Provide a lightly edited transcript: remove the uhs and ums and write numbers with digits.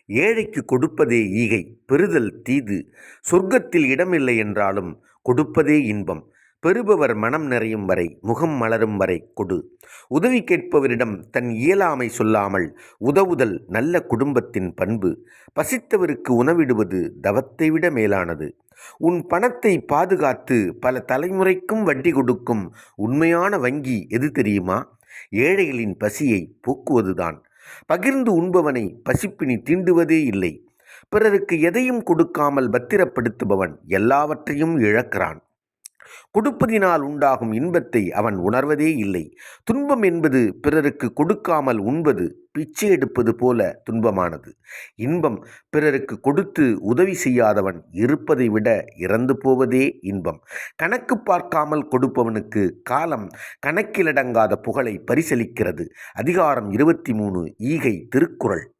ஏழைக்கு கொடுப்பதே ஈகை, பெறுதல் தீது. சொர்க்கத்தில் இடமில்லை என்றாலும் கொடுப்பதே இன்பம். பெறுபவர் மனம் நிறையும் வரை, முகம் மலரும் வரை கொடு. உதவி கேட்பவரிடம் தன் இயலாமை சொல்லாமல் உதவுதல் நல்ல குடும்பத்தின் பண்பு. பசித்தவருக்கு உணவிடுவது தவத்தை விட மேலானது. உன் பணத்தை பாதுகாத்து பல தலைமுறைக்கும் வட்டி கொடுக்கும் உண்மையான வங்கி எது தெரியுமா? ஏழைகளின் பசியை போக்குவதுதான். பகிர்ந்து உண்பவனை பசிப்பினி தீண்டுவதே இல்லை. பிறருக்கு எதையும் கொடுக்காமல் பத்திரப்படுத்துபவன் எல்லாவற்றையும் இழக்கிறான். கொடுப்பதினால் உண்டாகும் இன்பத்தை அவன் உணர்வதே இல்லை. துன்பம் என்பது பிறருக்கு கொடுக்காமல் உண்பது, பிச்சை எடுப்பது போல துன்பமானது. இன்பம் பிறருக்கு கொடுத்து உதவி செய்யாதவன் இருப்பதை விட இறந்து போவதே இன்பம். கணக்கு பார்க்காமல் கொடுப்பவனுக்கு காலம் கணக்கிலடங்காத புகழை பரிசளிக்கிறது. அதிகாரம் 23, ஈகை, திருக்குறள்.